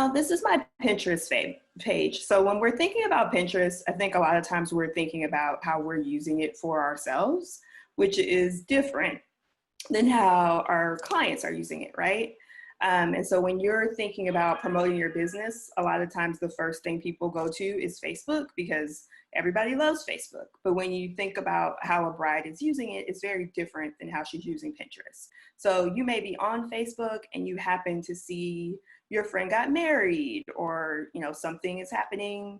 This is my Pinterest page. So when we're thinking about Pinterest, I think a lot of times we're thinking about how we're using it for ourselves, which is different than how our clients are using it, right? And so when you're thinking about promoting your business, a lot of times the first thing people go to is Facebook because everybody loves Facebook. But when you think about how a bride is using it, it's very different than how she's using Pinterest. So you may be on Facebook and you happen to see your friend got married, or something is happening,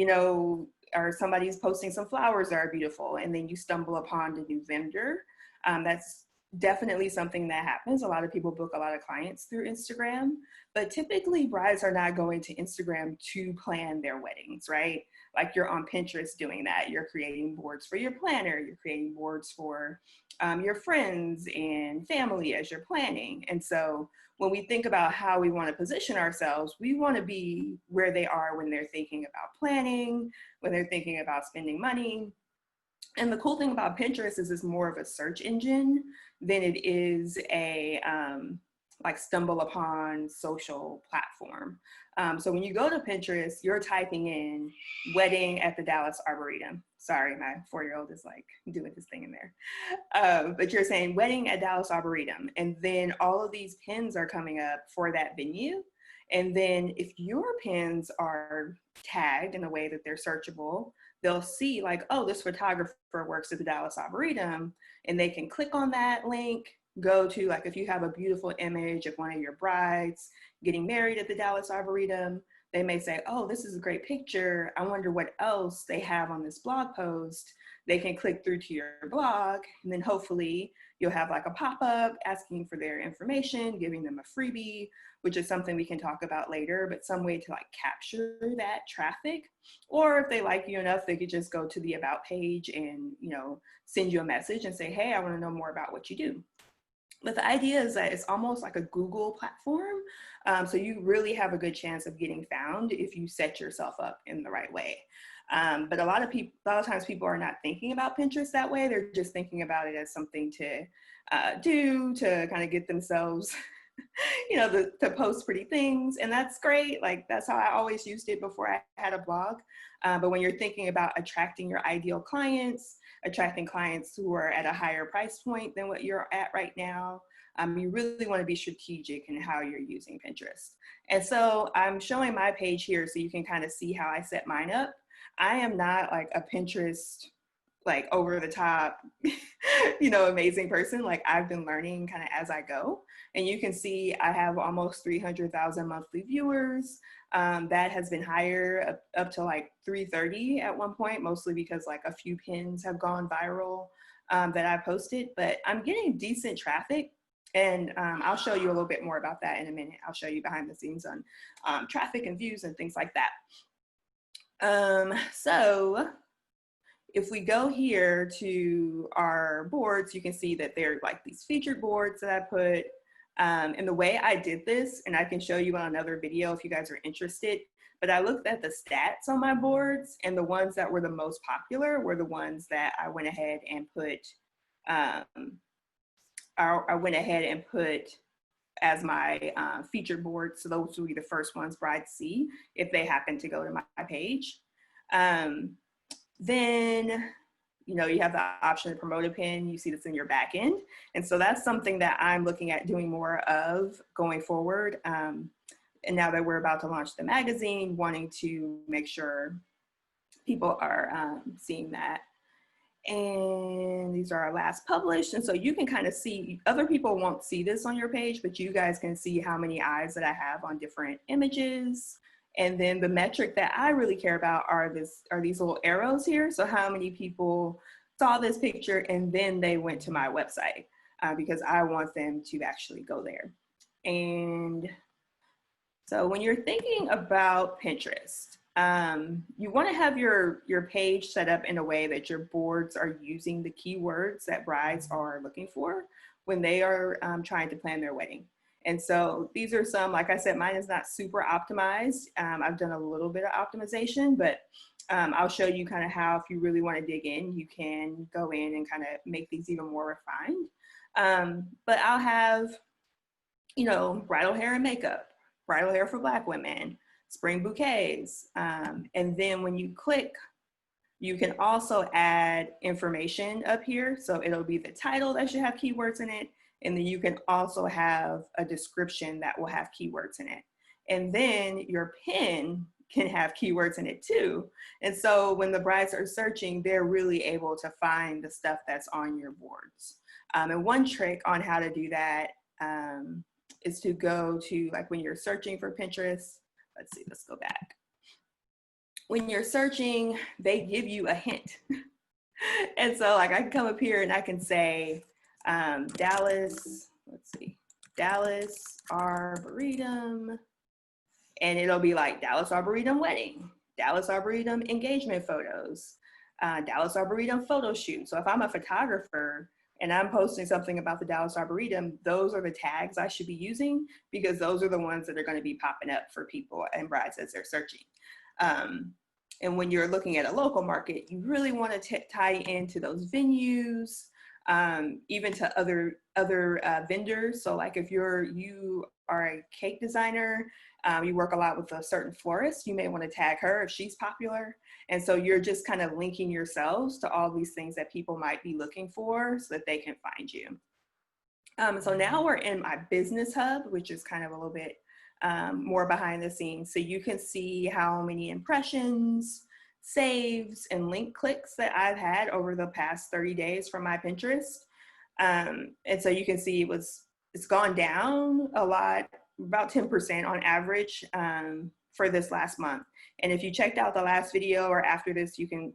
or somebody's posting some flowers that are beautiful, and then you stumble upon the new vendor. That's definitely something that happens. A lot of people book a lot of clients through Instagram, but typically brides are not going to Instagram to plan their weddings, right? Like you're on Pinterest doing that. You're creating boards for your planner. You're creating boards for your friends and family as you're planning. And so when we think about how we want to position ourselves, we want to be where they are when they're thinking about planning, when they're thinking about spending money. And the cool thing about Pinterest is it's more of a search engine than it is a like stumble upon social platform. So when you go to Pinterest, you're typing in wedding at the Dallas Arboretum. Sorry, my 4-year-old is like doing his thing in there. But you're saying wedding at Dallas Arboretum. And then all of these pins are coming up for that venue. And then if your pins are tagged in a way that they're searchable, they'll see like, oh, this photographer works at the Dallas Arboretum, and they can click on that link, go to, like, if you have a beautiful image of one of your brides getting married at the Dallas Arboretum, they may say, oh, this is a great picture. I wonder what else they have on this blog post. They can click through to your blog, and then hopefully you'll have like a pop-up asking for their information, giving them a freebie, which is something we can talk about later, but some way to like capture that traffic. Or if they like you enough, they could just go to the about page and, send you a message and say, hey, I want to know more about what you do. But the idea is that it's almost like a Google platform. So you really have a good chance of getting found if you set yourself up in the right way. But a lot of times people are not thinking about Pinterest that way. They're just thinking about it as something to do to kind of get themselves to post pretty things. And that's great. Like, that's how I always used it before I had a blog. But when you're thinking about attracting your ideal clients, attracting clients who are at a higher price point than what you're at right now, you really want to be strategic in how you're using Pinterest. And so I'm showing my page here so you can kind of see how I set mine up. I am not like a Pinterest like over the top, amazing person. Like, I've been learning kind of as I go. And you can see I have almost 300,000 monthly viewers. That has been higher up to like 330 at one point, mostly because like a few pins have gone viral that I posted, but I'm getting decent traffic. And I'll show you a little bit more about that in a minute. I'll show you behind the scenes on traffic and views and things like that. So if we go here to our boards, you can see that they're like these featured boards that I put. And the way I did this, and I can show you on another video if you guys are interested, but I looked at the stats on my boards, and the ones that were the most popular were the ones that I went ahead and put, I went ahead and put as my featured boards. So those will be the first ones brides see if they happen to go to my page. Then, you have the option to promote a pin. You see this in your back end. And so that's something that I'm looking at doing more of going forward. And now that we're about to launch the magazine, wanting to make sure people are seeing that. And these are our last published. And so you can kind of see, other people won't see this on your page, but you guys can see how many eyes that I have on different images. And then the metric that I really care about are these little arrows here. So how many people saw this picture and then they went to my website, because I want them to actually go there. And so when you're thinking about Pinterest, you want to have your page set up in a way that your boards are using the keywords that brides are looking for when they are trying to plan their wedding. And so these are some, like I said, mine is not super optimized. I've done a little bit of optimization, but I'll show you kind of how, if you really want to dig in, you can go in and kind of make these even more refined. But I'll have, bridal hair and makeup, bridal hair for Black women, spring bouquets. And then when you click, you can also add information up here. So it'll be the title that should have keywords in it. And then you can also have a description that will have keywords in it. And then your pin can have keywords in it too. And so when the brides are searching, they're really able to find the stuff that's on your boards. And one trick on how to do that is to go to, like when you're searching for Pinterest, let's see, let's go back. When you're searching, they give you a hint. And so like I can come up here and I can say Dallas, let's see, Dallas Arboretum, and it'll be like Dallas Arboretum wedding, Dallas Arboretum engagement photos, Dallas Arboretum photo shoot. So if I'm a photographer and I'm posting something about the Dallas Arboretum, those are the tags I should be using, because those are the ones that are going to be popping up for people and brides as they're searching. And when you're looking at a local market, you really want to tie into those venues, even to other vendors. So like if you are a cake designer, you work a lot with a certain florist, you may want to tag her if she's popular. And so you're just kind of linking yourselves to all these things that people might be looking for so that they can find you. So now we're in my business hub, which is kind of a little bit more behind the scenes. So you can see how many impressions, saves, and link clicks that I've had over the past 30 days from my Pinterest. And so you can see it's gone down a lot, about 10% on average for this last month. And if you checked out the last video or after this, you can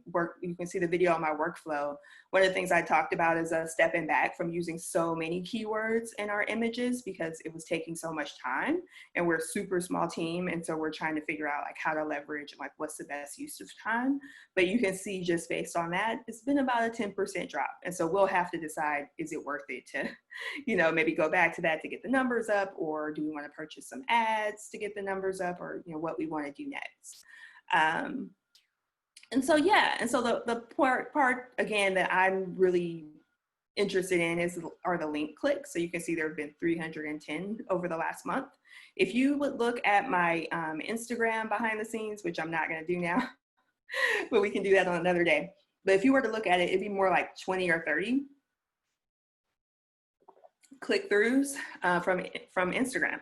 see the video on my workflow. One of the things I talked about is stepping back from using so many keywords in our images because it was taking so much time, and we're a super small team. And so we're trying to figure out like how to leverage, like what's the best use of time. But you can see just based on that, it's been about a 10% drop. And so we'll have to decide, is it worth it to, maybe go back to that to get the numbers up, or do we want to purchase some ads to get the numbers up, or, what we want to do next. And so the part again that I'm really interested in are the link clicks. So you can see there have been 310 over the last month. If you would look at my Instagram behind the scenes, which I'm not going to do now, but we can do that on another day. But if you were to look at it, it'd be more like 20 or 30 click-throughs from Instagram.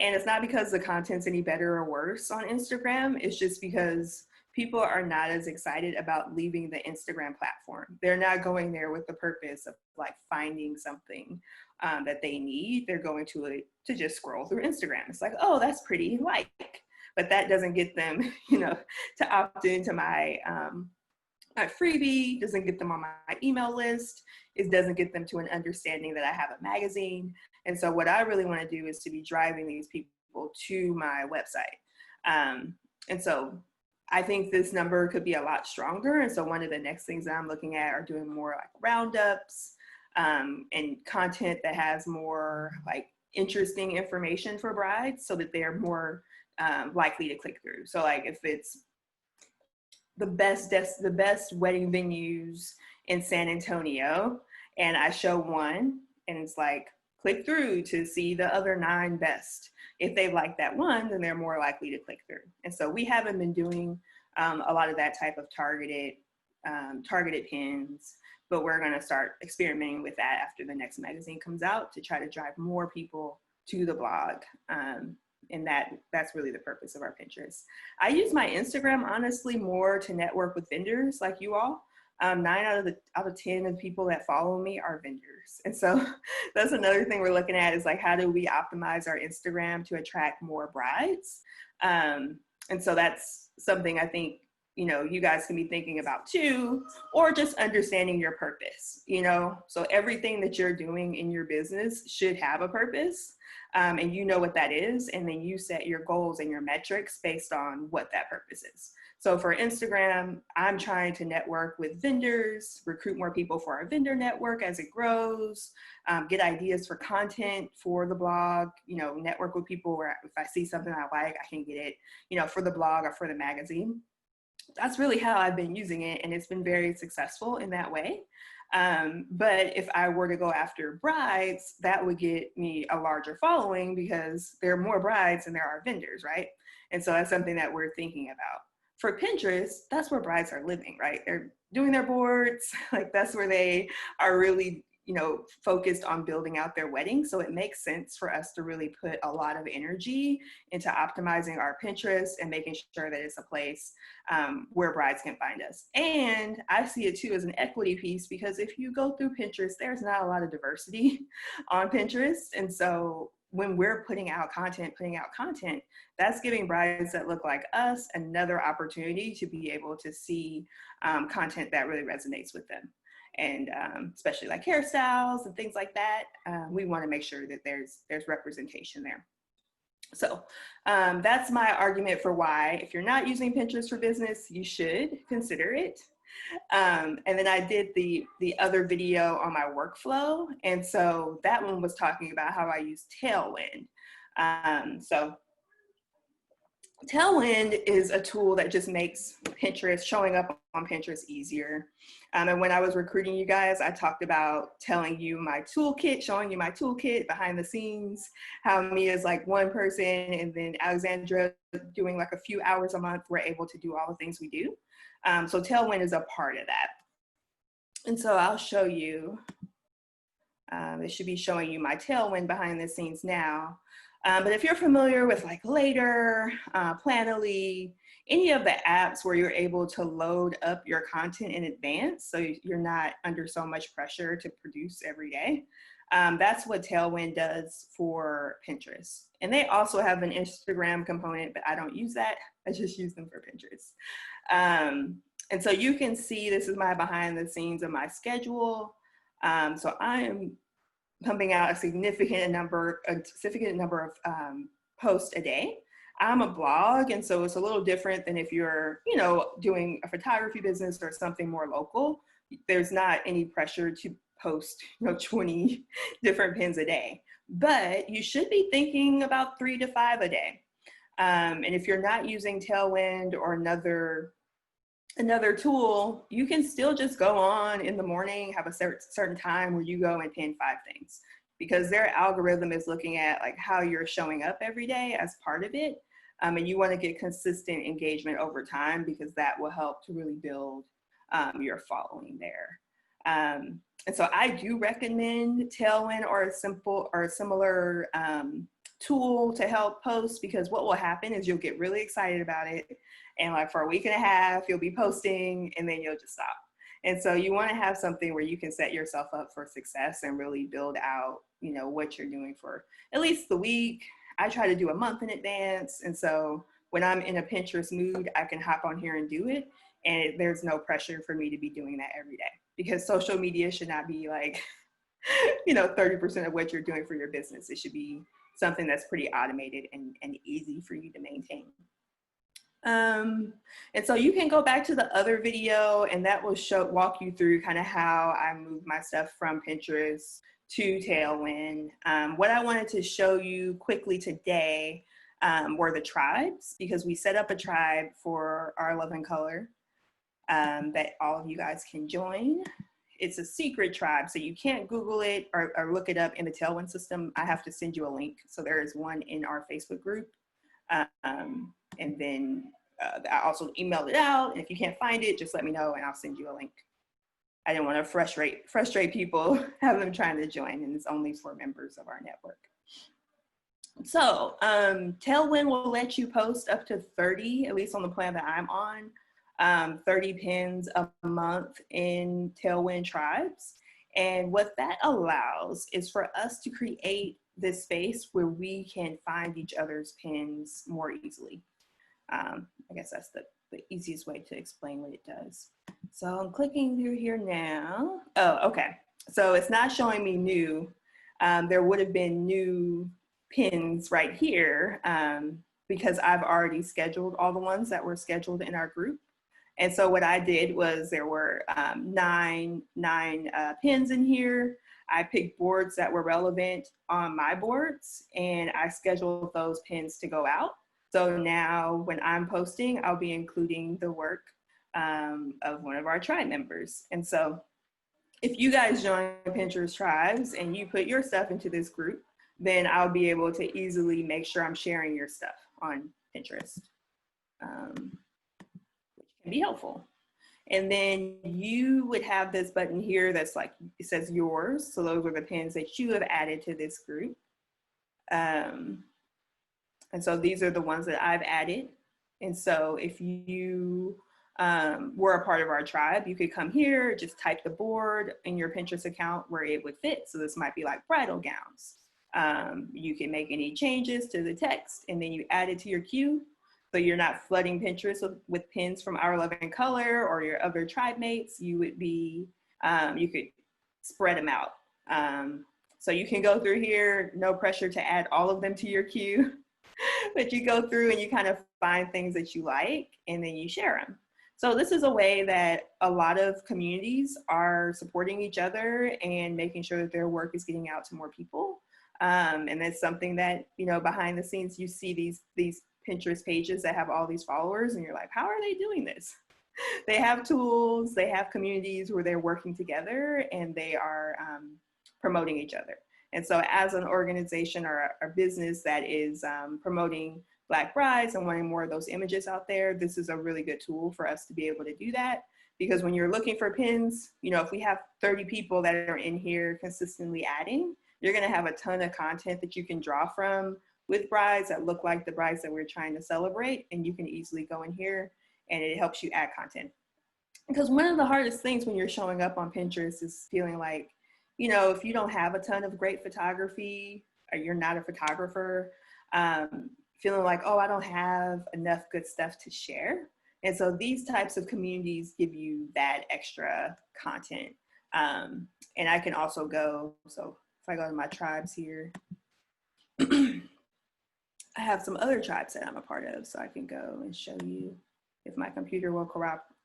And it's not because the content's any better or worse on Instagram. It's just because people are not as excited about leaving the Instagram platform. They're not going there with the purpose of like finding something that they need. They're going to just scroll through Instagram. It's like, oh, that's pretty, like, but that doesn't get them, to opt into my freebie, doesn't get them on my email list. It doesn't get them to an understanding that I have a magazine. And so what I really want to do is to be driving these people to my website. And so I think this number could be a lot stronger. And so one of the next things that I'm looking at are doing more like roundups and content that has more like interesting information for brides so that they're more likely to click through. So like if it's the best wedding venues in San Antonio, and I show one and it's like, click through to see the other 9 best. If they like that one, then they're more likely to click through. And so we haven't been doing a lot of that type of targeted pins, but we're gonna start experimenting with that after the next magazine comes out to try to drive more people to the blog. And that's really the purpose of our Pinterest. I use my Instagram honestly more to network with vendors like you all. 9 out of 10 of the people that follow me are vendors. And so that's another thing we're looking at is like, how do we optimize our Instagram to attract more brides? And so that's something I think, you guys can be thinking about too, or just understanding your purpose, So everything that you're doing in your business should have a purpose. And you know what that is. And then you set your goals and your metrics based on what that purpose is. So for Instagram, I'm trying to network with vendors, recruit more people for our vendor network as it grows, get ideas for content for the blog, network with people where if I see something I like, I can get it, for the blog or for the magazine. that's really how I've been using it, and it's been very successful in that way. But if I were to go after brides, that would get me a larger following because there are more brides than there are vendors, right? And so that's something that we're thinking about. For Pinterest, that's where brides are living, right? They're doing their boards, like that's where they are really, you know, focused on building out their wedding. So it makes sense for us to really put a lot of energy into optimizing our Pinterest and making sure that it's a place where brides can find us. And I see it too as an equity piece, because if you go through Pinterest, there's not a lot of diversity on Pinterest. And so when we're putting out content, that's giving brides that look like us another opportunity to be able to see content that really resonates with them. And especially like hairstyles and things like that, we want to make sure that there's representation there. So that's my argument for why, if you're not using Pinterest for business, you should consider it. And then I did the other video on my workflow. And so that one was talking about how I use Tailwind. So Tailwind is a tool that just makes Pinterest, showing up on Pinterest, easier. And when I was recruiting you guys, I talked about telling you my toolkit, showing you my toolkit behind the scenes, how me as like one person and then Alexandra doing like a few hours a month, we're able to do all the things we do. So Tailwind is a part of that. And so I'll show you, it should be showing you my Tailwind behind the scenes now. But if you're familiar with like Later, Planoly, any of the apps where you're able to load up your content in advance, so you're not under so much pressure to produce every day, that's what Tailwind does for Pinterest. And they also have an Instagram component, but I don't use that. I just use them for Pinterest. And so you can see, this is my behind the scenes of my schedule. So I am pumping out a significant number of posts a day. I'm a blog, and so it's a little different than if you're, you know, doing a photography business or something more local. There's not any pressure to post, you know, 20 different pins a day, but you should be thinking about 3 to 5 a day. And if you're not using Tailwind or another tool, you can still just go on in the morning, have a certain time where you go and pin 5 things, because their algorithm is looking at like how you're showing up every day as part of it. And you want to get consistent engagement over time, because that will help to really build your following there. And so I do recommend Tailwind or a similar tool to help post, because what will happen is you'll get really excited about it, and like for a week and a half you'll be posting, and then you'll just stop. And so you want to have something where you can set yourself up for success and really build out, you know, what you're doing for at least the week. I try to do a month in advance, and so when I'm in a Pinterest mood, I can hop on here and do it, and there's no pressure for me to be doing that every day, because social media should not be like you know, 30% of what you're doing for your business. It should be something that's pretty automated and easy for you to maintain. And so you can go back to the other video, and that will walk you through kind of how I move my stuff from Pinterest to Tailwind. What I wanted to show you quickly today were the tribes, because we set up a tribe for our Love and Color that all of you guys can join. It's a secret tribe, so you can't Google it or look it up in the Tailwind system. I have to send you a link. So there is one in our Facebook group. And then I also emailed it out. And if you can't find it, just let me know and I'll send you a link. I didn't want to frustrate people, have them trying to join, and it's only for members of our network. So Tailwind will let you post up to 30, at least on the plan that I'm on, 30 pins a month in Tailwind tribes. And what that allows is for us to create this space where we can find each other's pins more easily. I guess that's the easiest way to explain what it does. So I'm clicking through here now. Oh, okay. So it's not showing me new. There would have been new pins right here because I've already scheduled all the ones that were scheduled in our group. And so what I did was there were nine pins in here. I picked boards that were relevant on my boards, and I scheduled those pins to go out. So now when I'm posting, I'll be including the work of one of our tribe members. And so if you guys join Pinterest tribes and you put your stuff into this group, then I'll be able to easily make sure I'm sharing your stuff on Pinterest, which can be helpful. And then you would have this button here that's like, it says yours. So those are the pins that you have added to this group. And so these are the ones that I've added. And so if you were a part of our tribe, you could come here, just type the board in your Pinterest account where it would fit. So this might be like bridal gowns. You can make any changes to the text and then you add it to your queue. So you're not flooding Pinterest with pins from Our Love and Color or your other tribe mates. You would be, you could spread them out. So you can go through here, no pressure to add all of them to your queue, but you go through and you kind of find things that you like and then you share them. So this is a way that a lot of communities are supporting each other and making sure that their work is getting out to more people. And that's something that, you know, behind the scenes, you see these Pinterest pages that have all these followers and you're like, how are they doing this? They have tools, they have communities where they're working together and they are promoting each other. And so as an organization or a business that is promoting Black brides and wanting more of those images out there, this is a really good tool for us to be able to do that. Because when you're looking for pins, you know, if we have 30 people that are in here consistently adding, you're gonna have a ton of content that you can draw from with brides that look like the brides that we're trying to celebrate. And you can easily go in here and it helps you add content. Because one of the hardest things when you're showing up on Pinterest is feeling like, you know, if you don't have a ton of great photography or you're not a photographer, feeling like, oh, I don't have enough good stuff to share. And so these types of communities give you that extra content. And I can also go, so if I go to my tribes here, I have some other tribes that I'm a part of, so I can go and show you if my computer will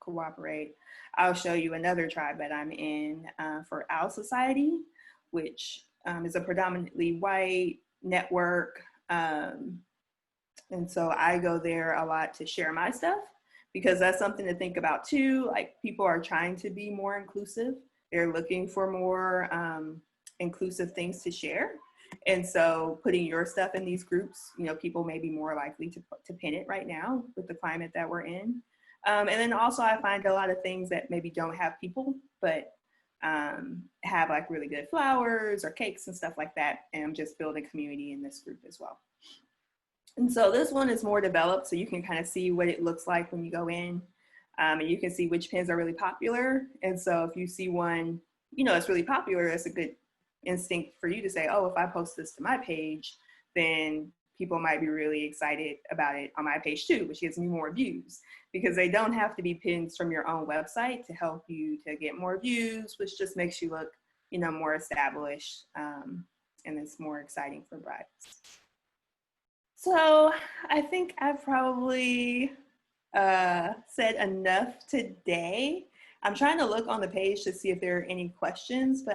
cooperate. I'll show you another tribe that I'm in for Owl Society, which is a predominantly white network. And so I go there a lot to share my stuff because that's something to think about too. Like people are trying to be more inclusive. They're looking for more inclusive things to share. And so putting your stuff in these groups, you know, people may be more likely to pin it right now with the climate that we're in. And then also I find a lot of things that maybe don't have people, but have like really good flowers or cakes and stuff like that. And I'm just building community in this group as well. And so this one is more developed, so you can kind of see what it looks like when you go in. And you can see which pins are really popular. And so if you see one, you know, it's really popular, it's a good instinct for you to say, oh, if I post this to my page, then people might be really excited about it on my page too, which gives me more views because they don't have to be pins from your own website to help you to get more views, which just makes you look, you know, more established and it's more exciting for brides. So I think I've probably said enough today. I'm trying to look on the page to see if there are any questions, but